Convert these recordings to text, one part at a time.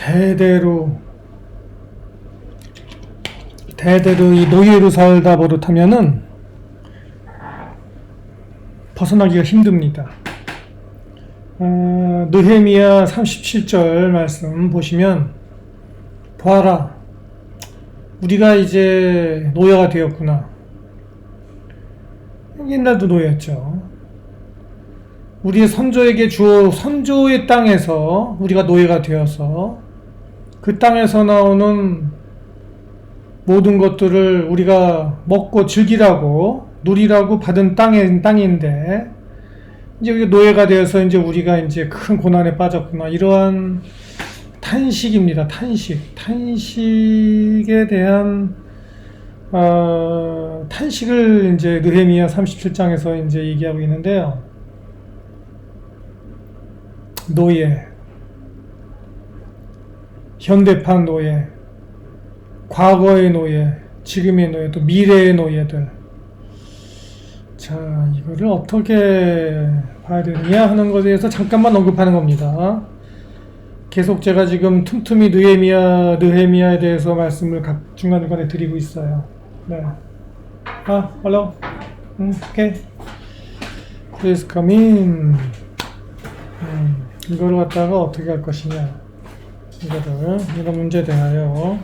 대대로 이 노예로 살다 버릇하면은 벗어나기가 힘듭니다. 느헤미야 37절 말씀 보시면, 보아라, 우리가 이제 노예가 되었구나. 옛날도 노예였죠. 우리의 선조에게 주어 선조의 땅에서 우리가 노예가 되어서 그 땅에서 나오는 모든 것들을 우리가 먹고 즐기라고 누리라고 받은 땅인데, 이제 우리가 노예가 되어서 이제 우리가 이제 큰 고난에 빠졌구나. 이러한 탄식입니다. 탄식에 대한 탄식을 이제 느헤미야 37장에서 이제 얘기하고 있는데요. 노예, 현대판 노예, 과거의 노예, 지금의 노예, 또 미래의 노예들. 자, 이거를 어떻게 봐야 되느냐 하는 것에 대해서 잠깐만 언급하는 겁니다. 계속 제가 지금 틈틈이 느헤미야에 대해서 말씀을 각 중간중간에 드리고 있어요. 네. hello. 오케이. Please come in. 이거를 갖다가 어떻게 할 것이냐. 이런 문제에 대하여.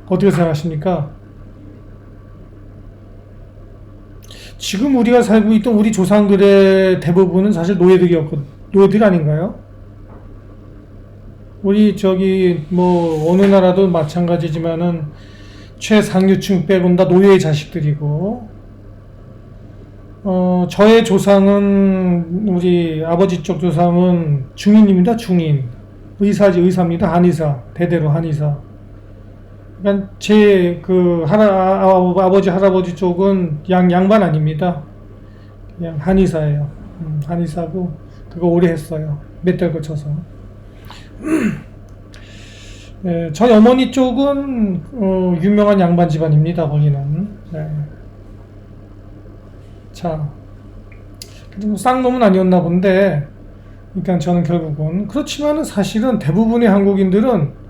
어떻게 생각하십니까? 지금 우리가 살고 있던 우리 조상들의 대부분은 사실 노예들이 아닌가요? 우리 뭐 어느 나라도 마찬가지지만은 최상류층 빼곤 다 노예의 자식들이고, 저의 조상은, 우리 아버지 쪽 조상은 중인입니다. 중인. 의사입니다. 한의사. 대대로 한의사. 그러니까 제 아버지 할아버지 쪽은 양반 아닙니다. 그냥 한의사예요. 한의사고 그거 오래 했어요. 몇 달 거쳐서. 네, 저희 어머니 쪽은 유명한 양반 집안입니다. 거기는. 네. 자, 쌍놈은 아니었나 본데, 그러니까 저는 결국은 그렇지만은 사실은 대부분의 한국인들은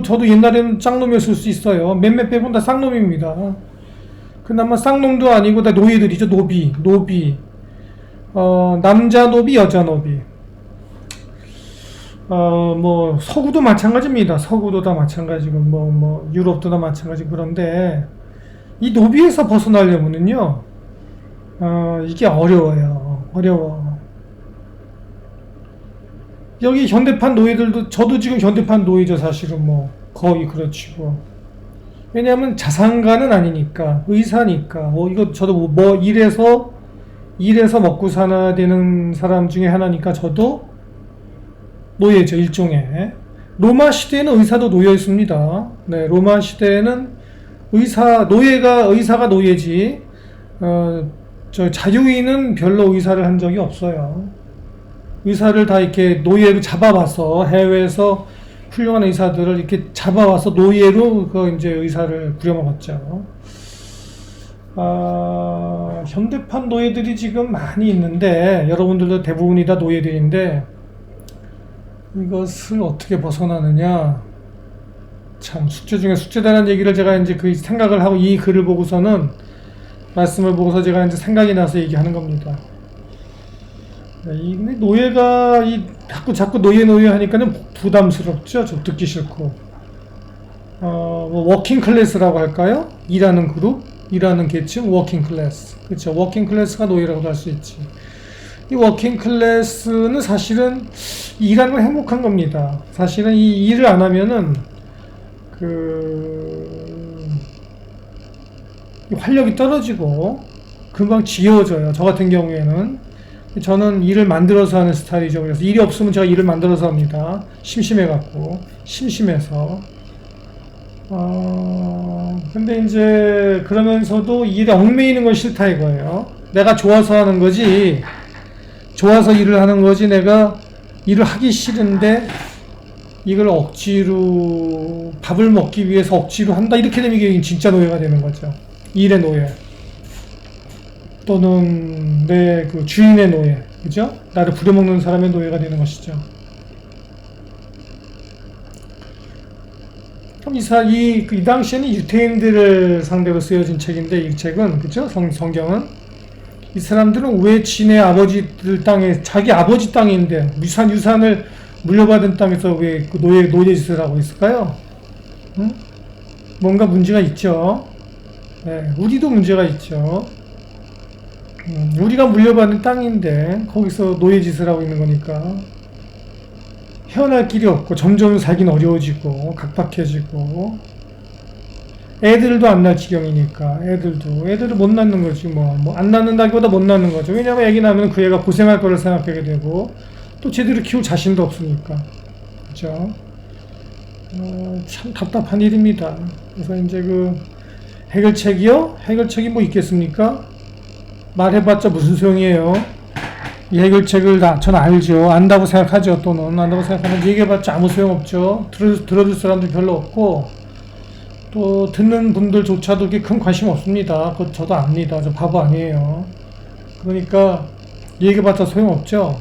저도 옛날에는 쌍놈이었을 수 있어요. 몇몇 빼곤 다 쌍놈입니다. 그나마 쌍놈도 아니고 다 노예들이죠. 노비. 남자 노비, 여자 노비. 서구도 마찬가지입니다. 서구도 다 마찬가지고, 유럽도 다 마찬가지고. 그런데, 이 노비에서 벗어나려면은요, 이게 어려워. 여기 현대판 노예들도, 저도 지금 현대판 노예죠, 사실은 거의 그렇지고. 왜냐하면 자산가는 아니니까, 의사니까, 저도 일해서 먹고 살아야 되는 사람 중에 하나니까 저도 노예죠, 일종의. 로마 시대에는 의사도 노예였습니다. 네, 로마 시대에는 의사가 노예지, 자유인은 별로 의사를 한 적이 없어요. 의사를 다 이렇게 노예로 잡아와서, 해외에서 훌륭한 의사들을 이렇게 잡아와서 노예로 이제 의사를 부려먹었죠. 현대판 노예들이 지금 많이 있는데, 여러분들도 대부분이 다 노예들인데, 이것을 어떻게 벗어나느냐. 참, 숙제 중에 숙제다라는 얘기를 제가 이제 그 생각을 하고, 이 글을 보고서는, 말씀을 보고서 제가 이제 생각이 나서 얘기하는 겁니다. 근데 노예가, 자꾸 노예 하니까는 부담스럽죠? 좀 듣기 싫고. 워킹 클래스라고 할까요? 일하는 그룹? 일하는 계층? 워킹 클래스. 그쵸? 워킹 클래스가 노예라고 할 수 있지. 이 워킹 클래스는 사실은 일하는 건 행복한 겁니다. 사실은 이 일을 안 하면은, 활력이 떨어지고, 금방 지겨워져요. 저 같은 경우에는. 저는 일을 만들어서 하는 스타일이죠. 그래서 일이 없으면 제가 일을 만들어서 합니다. 심심해서. 근데 이제, 그러면서도 일에 얽매이는 건 싫다 이거예요. 내가 좋아서 하는 거지, 좋아서 일을 하는 거지, 내가 일을 하기 싫은데, 이걸 억지로, 밥을 먹기 위해서 억지로 한다. 이렇게 되면 이게 진짜 노예가 되는 거죠. 일의 노예. 또는 내 그 주인의 노예, 그죠? 나를 부려먹는 사람의 노예가 되는 것이죠. 그럼 이 당시에는 유태인들을 상대로 쓰여진 책인데, 이 책은, 그죠? 성경은. 이 사람들은 왜 지네 아버지들 땅에, 자기 아버지 땅인데, 유산을 물려받은 땅에서 왜 그 노예 짓을 하고 있을까요? 응? 뭔가 문제가 있죠. 네, 우리도 문제가 있죠. 우리가 물려받은 땅인데 거기서 노예짓을 하고 있는 거니까 헤어날 길이 없고 점점 살긴 어려워지고 각박해지고 애들도 안 날 지경이니까 애들을 못 낳는 거지 뭐 안 낳는다기보다 못 낳는 거죠. 왜냐면 애기 낳으면 그 애가 고생할 거를 생각하게 되고 또 제대로 키울 자신도 없으니까. 그렇죠? 참 답답한 일입니다. 그래서 이제 그 해결책이요? 해결책이 뭐 있겠습니까? 말해봤자 무슨 소용이에요? 이 해결책을 저는 알죠. 안다고 생각하죠. 또는 안다고 생각하는데 얘기해봤자 아무 소용없죠. 들어줄 사람도 별로 없고 또 듣는 분들조차도 그렇게 큰 관심 없습니다. 그거 저도 압니다. 저 바보 아니에요. 그러니까 얘기해봤자 소용없죠.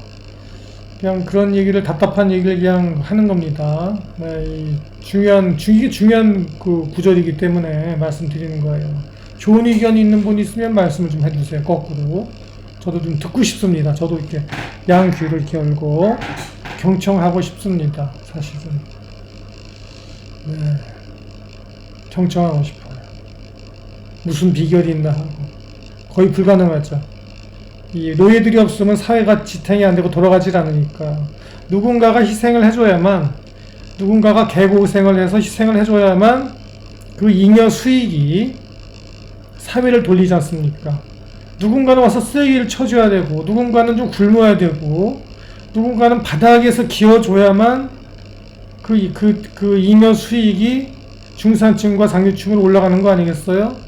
그냥 그런 얘기를, 답답한 얘기를 그냥 하는 겁니다. 네, 이게 중요한 그 구절이기 때문에 말씀드리는 거예요. 좋은 의견이 있는 분 있으면 말씀을 좀 해주세요. 거꾸로. 저도 좀 듣고 싶습니다. 저도 이렇게 양 귀를 이렇게 열고 경청하고 싶습니다. 사실은. 네. 경청하고 싶어요. 무슨 비결이 있나 하고. 거의 불가능하죠. 이 노예들이 없으면 사회가 지탱이 안 되고 돌아가질 않으니까 누군가가 희생을 해줘야만, 누군가가 개고생을 해서 희생을 해줘야만 그 잉여 수익이 사회를 돌리지 않습니까? 누군가는 와서 쓰레기를 쳐줘야 되고, 누군가는 좀 굶어야 되고, 누군가는 바닥에서 기어줘야만 그 잉여 수익이 중산층과 상류층으로 올라가는 거 아니겠어요?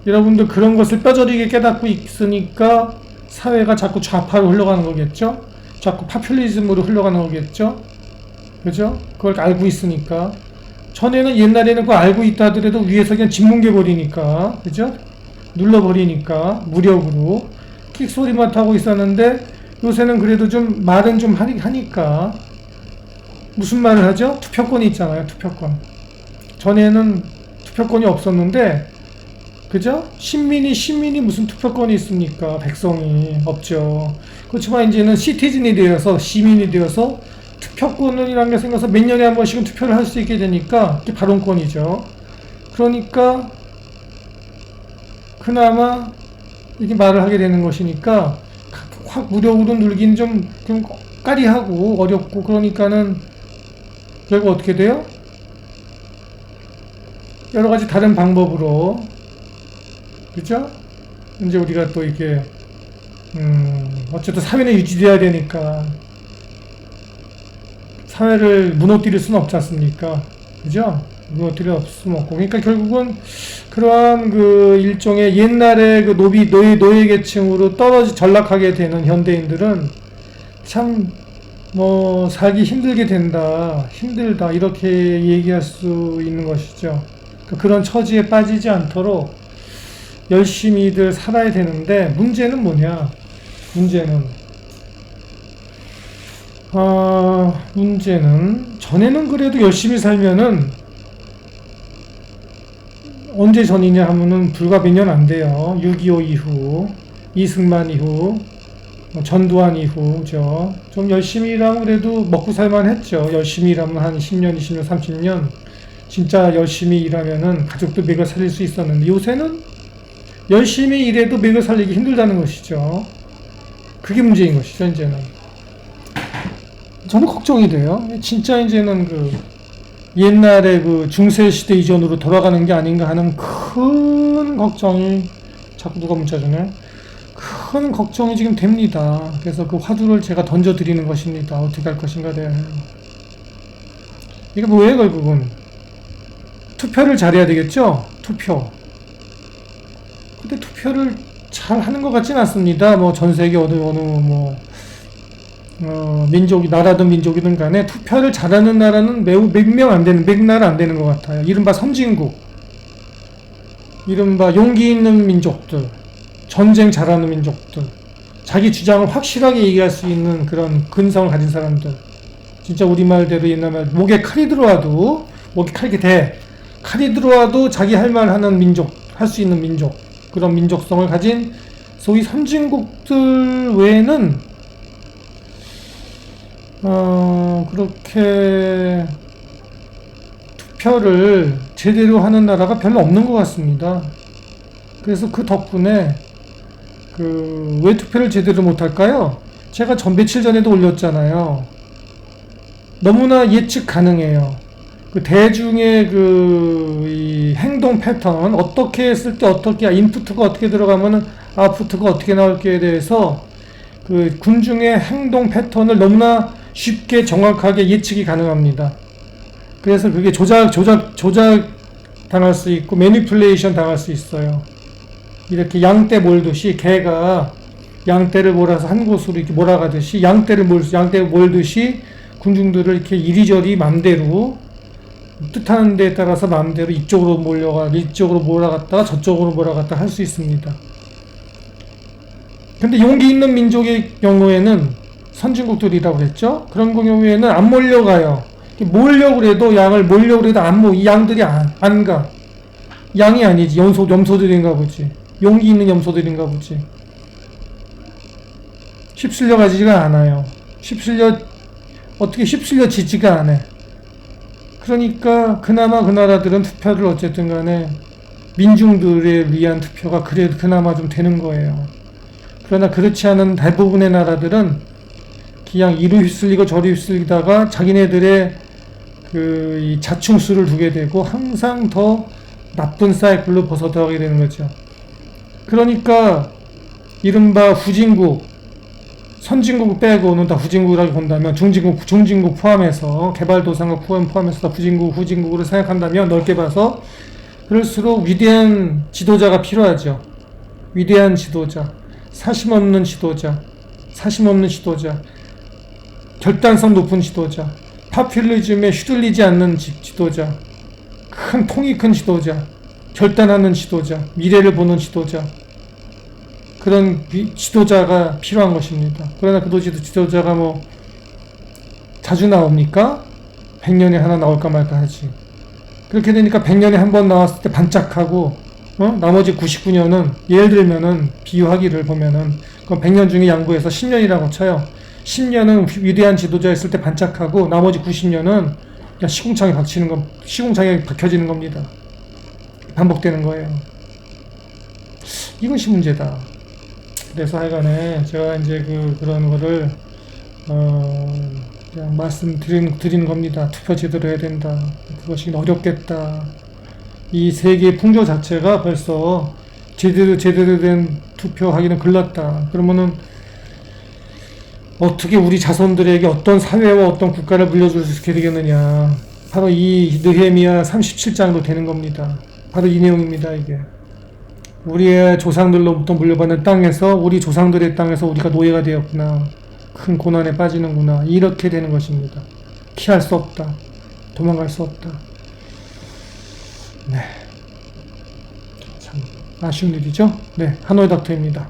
여러분들 그런 것을 뼈저리게 깨닫고 있으니까 사회가 자꾸 좌파로 흘러가는 거겠죠? 자꾸 파퓰리즘으로 흘러가는 거겠죠? 그죠? 그걸 알고 있으니까. 전에는 옛날에는 그거 알고 있다 하더라도 위에서 그냥 짓뭉개 버리니까, 그죠? 눌러버리니까 무력으로 킥소리만 타고 있었는데 요새는 그래도 좀 말은 좀 하니까. 무슨 말을 하죠? 투표권이 있잖아요. 투표권. 전에는 투표권이 없었는데, 그죠? 시민이 무슨 투표권이 있습니까? 백성이 없죠. 그렇지만 이제는 시티즌이 되어서, 시민이 되어서 투표권이라는 게 생겨서 몇 년에 한 번씩은 투표를 할 수 있게 되니까 이게 발언권이죠. 그러니까 그나마 이렇게 말을 하게 되는 것이니까 확 무력으로 눌기는 좀 까리하고 어렵고, 그러니까는 결국 어떻게 돼요? 여러 가지 다른 방법으로, 그죠? 이제 우리가 또 이렇게 어쨌든 사회는 유지돼야 되니까 사회를 무너뜨릴 수는 없지 않습니까? 그죠? 무너뜨릴 수는 없고. 그러니까 결국은 그러한 그 일종의 옛날에 그 노예 계층으로 전락하게 되는 현대인들은 참 뭐 살기 힘들게 된다, 힘들다, 이렇게 얘기할 수 있는 것이죠. 그런 처지에 빠지지 않도록 열심히들 살아야 되는데, 문제는 뭐냐? 문제는 전에는 그래도 열심히 살면은, 언제 전이냐 하면은 불과 몇 년 안 돼요. 6.25 이후, 이승만 이후, 전두환 이후죠. 좀 열심히 일하면 그래도 먹고 살만 했죠. 열심히 일하면 한 10년, 20년, 30년 진짜 열심히 일하면은 가족도 먹여 살릴 수 있었는데, 요새는 열심히 일해도 먹여 살리기 힘들다는 것이죠. 그게 문제인 것이죠. 이제는 저는 걱정이 돼요. 진짜 이제는 그 옛날에 그 중세시대 이전으로 돌아가는 게 아닌가 하는 큰 걱정이, 자꾸 누가 문자 주네, 큰 걱정이 지금 됩니다. 그래서 그 화두를 제가 던져 드리는 것입니다. 어떻게 할 것인가 돼. 이게 뭐예요? 결국은 투표를 잘해야 되겠죠? 투표. 근데 투표를 잘 하는 것 같진 않습니다. 뭐 전 세계 어느 민족이, 나라든 민족이든 간에 투표를 잘하는 나라는 매우 몇 나라 안 되는 것 같아요. 이른바 선진국, 이른바 용기 있는 민족들, 전쟁 잘하는 민족들, 자기 주장을 확실하게 얘기할 수 있는 그런 근성을 가진 사람들, 진짜 우리말대로 옛날 말 목에 칼이 들어와도 목에 칼이 들어와도 자기 할 말 하는 민족, 할 수 있는 민족, 그런 민족성을 가진 소위 선진국들 외에는 그렇게 투표를 제대로 하는 나라가 별로 없는 것 같습니다. 그래서 그 덕분에 왜 투표를 제대로 못할까요? 제가 며칠 전에도 올렸잖아요. 너무나 예측 가능해요. 그 대중의 이 행동 패턴, 어떻게 했을 때 어떻게, 인풋가 어떻게 들어가면은 아웃풋가 어떻게 나올지에 대해서 그 군중의 행동 패턴을 너무나 쉽게 정확하게 예측이 가능합니다. 그래서 그게 조작 당할 수 있고, 매니플레이션 당할 수 있어요. 이렇게 양떼 몰듯이 개가 양떼를 몰아서 한 곳으로 이렇게 몰아가듯이 양떼 몰듯이 군중들을 이렇게 이리저리 맘대로 뜻하는 데에 따라서 맘대로 이쪽으로 몰아갔다가 저쪽으로 몰아갔다 할 수 있습니다. 근데 용기 있는 민족의 경우에는 선진국들이라고 그랬죠? 그런 경우에는 안 몰려가요. 몰려고 해도 양을 몰려고 해도 이 양들이 안 가. 양이 아니지. 염소들인가 보지. 용기 있는 염소들인가 보지. 휩쓸려 가지가 않아요. 어떻게 휩쓸려 지지가 않아. 그러니까 그나마 그 나라들은 투표를 어쨌든 간에 민중들에 위한 투표가 그나마 좀 되는 거예요. 그러나 그렇지 않은 대부분의 나라들은 그냥 이리 휩쓸리고 저리 휩쓸리다가 자기네들의 이 자충수를 두게 되고 항상 더 나쁜 사이클로 벗어나게 되는 거죠. 그러니까 이른바 후진국, 선진국 빼고는 다 후진국이라고 본다면 중진국 포함해서 개발도상국 포함해서 다 후진국으로 생각한다면 넓게 봐서 그럴수록 위대한 지도자가 필요하죠. 위대한 지도자, 사심 없는 지도자, 결단성 높은 지도자, 파퓰리즘에 휘둘리지 않는 지도자, 통이 큰 지도자, 결단하는 지도자, 미래를 보는 지도자, 그런 지도자가 필요한 것입니다. 그러나 그 지도자가 자주 나옵니까? 100년에 하나 나올까 말까 하지. 그렇게 되니까 100년에 한 번 나왔을 때 반짝하고, 나머지 99년은, 예를 들면은, 비유하기를 보면은, 그럼 100년 중에 양보해서 10년이라고 쳐요. 10년은 위대한 지도자였을 때 반짝하고, 나머지 90년은 그냥 시궁창에 박혀지는 겁니다. 반복되는 거예요. 이것이 문제다. 그래서 하여간에 제가 이제 그런 거를 그냥 말씀드리는 겁니다. 투표 제대로 해야 된다. 그것이 어렵겠다. 이 세계의 풍조 자체가 벌써 제대로 된 투표하기는 글렀다. 그러면은 어떻게 우리 자손들에게 어떤 사회와 어떤 국가를 물려줄 수 있게 되겠느냐. 바로 이 느헤미야 37장으로 되는 겁니다. 바로 이 내용입니다. 이게 우리의 조상들로부터 물려받는 땅에서, 우리 조상들의 땅에서 우리가 노예가 되었구나. 큰 고난에 빠지는구나. 이렇게 되는 것입니다. 피할 수 없다. 도망갈 수 없다. 네. 참 아쉬운 일이죠. 네. 하노이 닥터입니다.